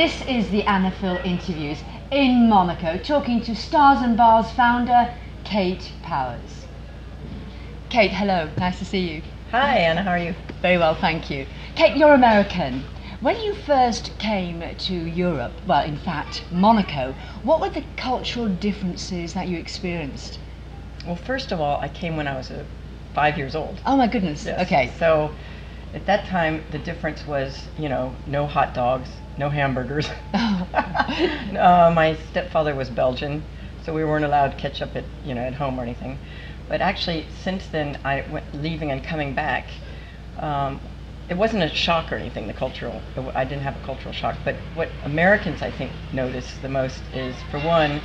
This is the Anna Phil Interviews in Monaco, talking to Stars and Bars founder Kate Powers. Kate, hello, nice to see you. Hi Anna, how are you? Very well, thank you. Kate, you're American. When you first came to Europe, well, in fact, Monaco, what were the cultural differences that you experienced? Well, first of all, I came when I was 5 years old. Oh my goodness, Yes. okay. So at that time, the difference was, no hot dogs, no hamburgers. My stepfather was Belgian, so we weren't allowed ketchup at home or anything. But actually, since then, leaving and coming back, it wasn't a shock or anything, I didn't have a cultural shock. But what Americans, I think, notice the most is, for one,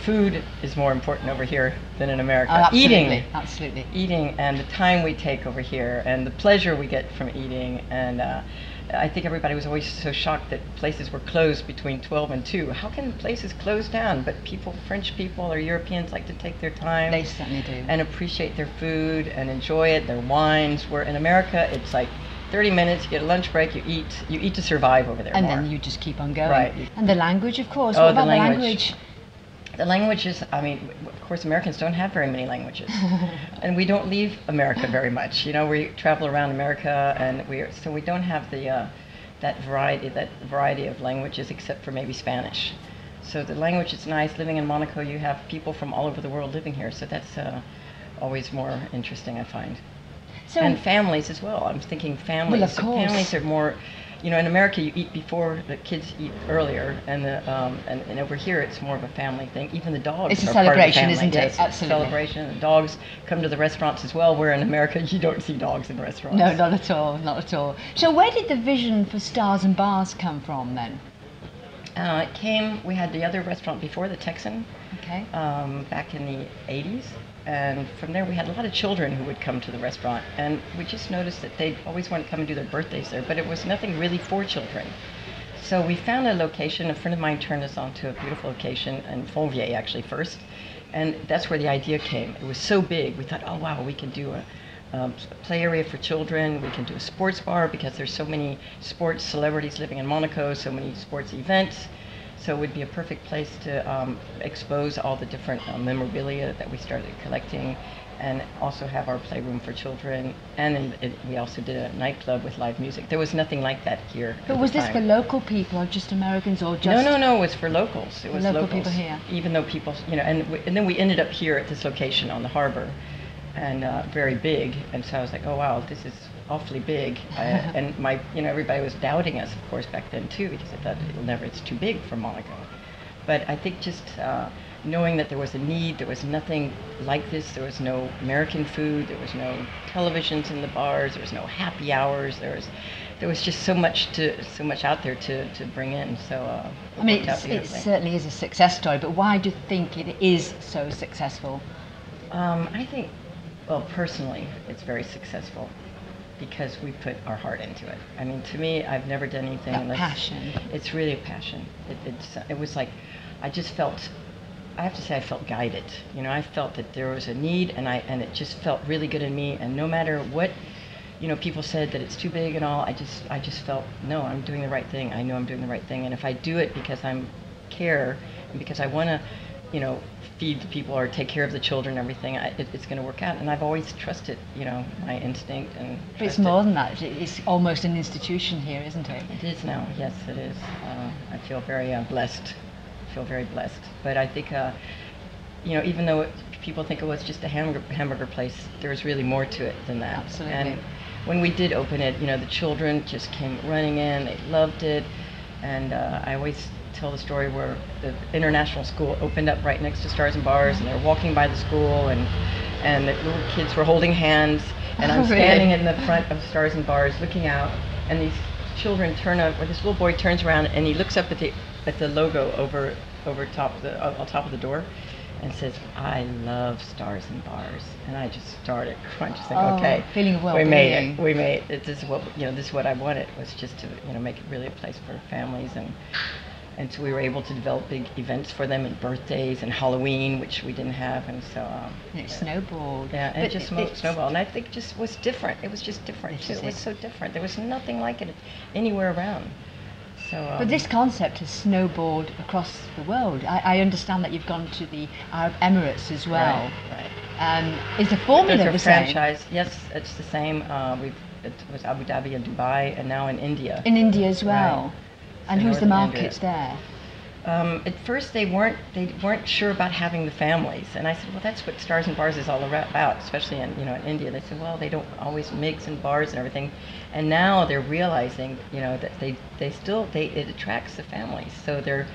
food is more important over here than in America. Oh, absolutely. Absolutely. Eating and the time we take over here and the pleasure we get from eating. And I think everybody was always so shocked that places were closed between 12 and 2. How can places close down? But French people or Europeans like to take their time. They certainly do. And appreciate their food and enjoy it, their wines. Where in America, it's like 30 minutes, you get a lunch break, you eat to survive over there. And more. then you just keep on going. Right. And the language, of course. Oh, What about the language. the The languages, of course, Americans don't have very many languages. And we don't leave America very much. We travel around America, and so we don't have that variety of languages, except for maybe Spanish. So the language is nice. Living in Monaco, you have people from all over the world living here, so that's always more interesting, I find. And families as well. I'm thinking families. Well, of course. So families are more, in America you eat before, the kids eat earlier, and over here it's more of a family thing. Even the dogs It's a are part of the celebration, family. isn't it? Yes, it's a Absolutely. celebration. The dogs come to the restaurants as well, where in America you don't see dogs in restaurants. No, not at all, not at all. So where did the vision for Stars and Bars come from then? We had the other restaurant before, the Texan, Okay. back in the 80s. And from there we had a lot of children who would come to the restaurant, and we just noticed that they always wanted to come and do their birthdays there, but it was nothing really for children. So we found a location. A friend of mine turned us on to a beautiful location in Fontvieille, actually, first, and that's where the idea came. It was so big, we thought, oh wow, we can do a play area for children, we can do a sports bar, because there's so many sports celebrities living in Monaco, so many sports events. So it would be a perfect place to expose all the different memorabilia that we started collecting, and also have our playroom for children. And we also did a nightclub with live music. There was nothing like that here. But was this for local people or just Americans, or just... No, it was for locals. It was local locals. people here. Even though people, and then we ended up here at this location on the harbor, and very big. And so I was like, oh wow, this is awfully big. And everybody was doubting us, of course, back then too, because I thought it's too big for Monaco. But I think just knowing that there was a need, there was nothing like this. There was no American food, there was no televisions in the bars, there was no happy hours, there was just so much out there to bring in. So it certainly is a success story, but why do you think it is so successful? I think, well, personally, it's very successful because we put our heart into it. To me, I've never done anything That unless... passion. It's really a passion. It was like, I have to say I felt guided. I felt that there was a need, and it just felt really good in me, and no matter what, people said that it's too big and all, I just felt, no, I'm doing the right thing. I know I'm doing the right thing, and if I do it because I care, and because I want to, feed the people or take care of the children and everything, it's going to work out. And I've always trusted, my instinct. But it's more than that. It's almost an institution here, isn't it? It is now. Yes, it is. I feel very blessed. But I think, even though people think it was just a hamburger place, there's really more to it than that. Absolutely. And when we did open it, the children just came running in. They loved it. And I always tell the story where the international school opened up right next to Stars and Bars, and they're walking by the school, and the little kids were holding hands, and I'm standing in the front of Stars and Bars looking out, and these children this little boy turns around and he looks up at the logo on top of the door, and says, "I love Stars and Bars," and I just started crying, just thinking, okay, feeling of well-being. We made it. This is what I wanted, was just to make it really a place for families, and so we were able to develop big events for them, and birthdays and Halloween, which we didn't have, and so it snowballed. Yeah, and it just snowballed, and I think it just was different. It was just different. It was so different. There was nothing like it anywhere around. So, But this concept has snowballed across the world. I understand that you've gone to the Arab Emirates as well. Right. Is the formula There's a the same? franchise. Yes, it's the same. It was Abu Dhabi and Dubai, and now in India. In India as well. Right. And So who's the Northern markets India. there? At first, they weren't sure about having the families, and I said, well, that's what Stars and Bars is all about, especially in in India. They said, well, they don't always mix in bars and everything, and now they're realizing that it attracts the families, so they're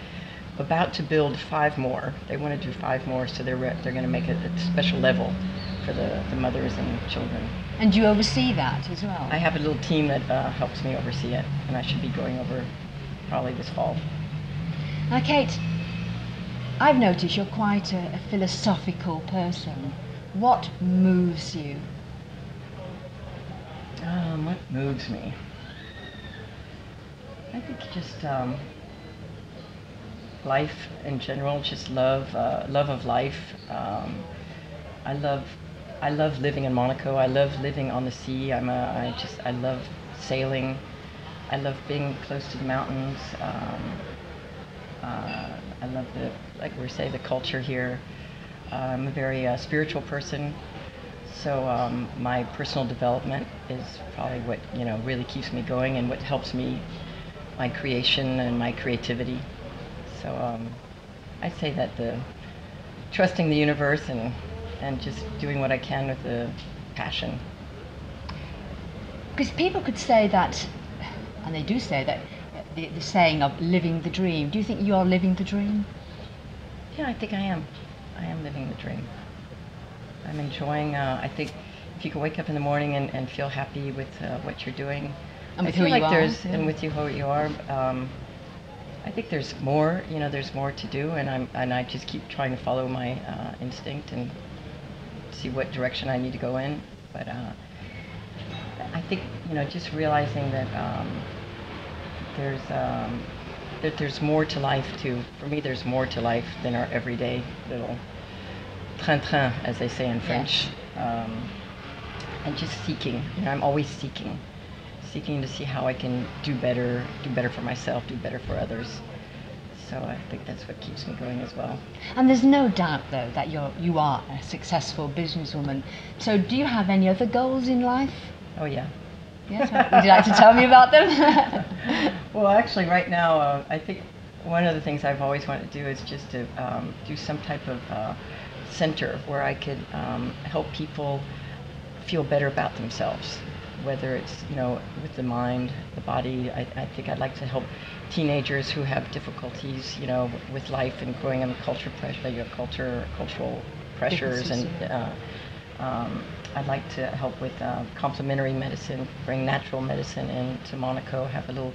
about to build 5 more. They want to do 5 more, so they're going to make a special level for the mothers and children. And do you oversee that as well? I have a little team that helps me oversee it, and I should be going over probably this fall. Now, Kate, I've noticed you're quite a philosophical person. What moves you? What moves me? I think just life in general, just love of life. I love living in Monaco. I love living on the sea. I love sailing. I love being close to the mountains. I love like we say, the culture here. I'm a very spiritual person, so my personal development is probably what really keeps me going and what helps me, my creation and my creativity. So I'd say that the trusting the universe and just doing what I can with the passion. Because people could say that, and they do say that, the saying of living the dream. Do you think you are living the dream? Yeah, I think I am. I am living the dream. I'm enjoying, I think if you can wake up in the morning and feel happy with what you're doing. And with I feel who like you are. there's, Yeah. and with who you are. I think there's more, there's more to do, and I just keep trying to follow my instinct and see what direction I need to go in. But I think, just realizing that there's more to life too. For me, there's more to life than our everyday little train-train, as they say in French. Yes. And just seeking. I'm always seeking to see how I can do better for myself, do better for others. So I think that's what keeps me going as well. And there's no doubt, though, that you are a successful businesswoman. So do you have any other goals in life? Oh yeah. Yes. Would you like to tell me about them? Well, actually, right now, I think one of the things I've always wanted to do is just to do some type of center where I could help people feel better about themselves, whether it's with the mind, the body. I think I'd like to help teenagers who have difficulties, with life and growing in cultural pressures, and I'd like to help with complementary medicine, bring natural medicine into Monaco, have a little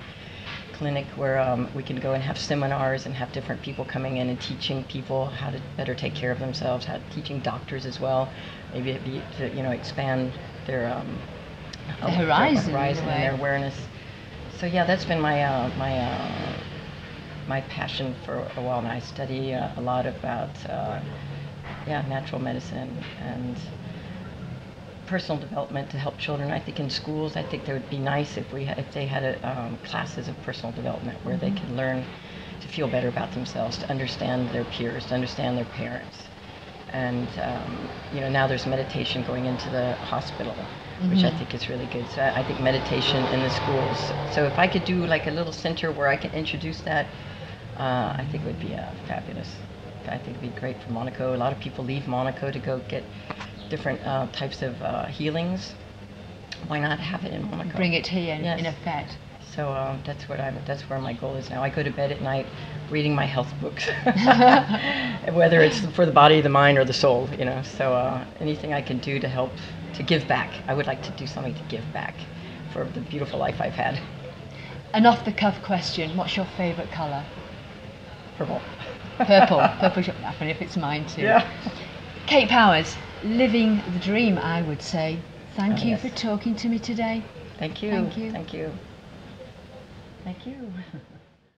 clinic where we can go and have seminars and have different people coming in and teaching people how to better take care of themselves, teaching doctors as well, maybe to expand their horizon and their awareness. So yeah, that's been my passion for a while now. I study a lot about natural medicine and personal development to help children. I think in schools, I think that would be nice if they had classes of personal development where they could learn to feel better about themselves, to understand their peers, to understand their parents. And now there's meditation going into the hospital, which I think is really good. So I think meditation in the schools. So if I could do like a little center where I can introduce that, I think it would be fabulous. I think it'd be great for Monaco. A lot of people leave Monaco to go get different types of healings. Why not have it in Monaco? Bring it here, Yes. in effect. So that's where my goal is now. I go to bed at night reading my health books, whether it's for the body, the mind, or the soul. So anything I can do to help to give back. I would like to do something to give back for the beautiful life I've had. An off-the-cuff question: what's your favourite colour? Purple. Purple. Purple should happen if it's mine too. Yeah. Kate Powers, living the dream, I would say. Thank you Yes. for talking to me today. Thank you. Thank you. Thank you. Thank you.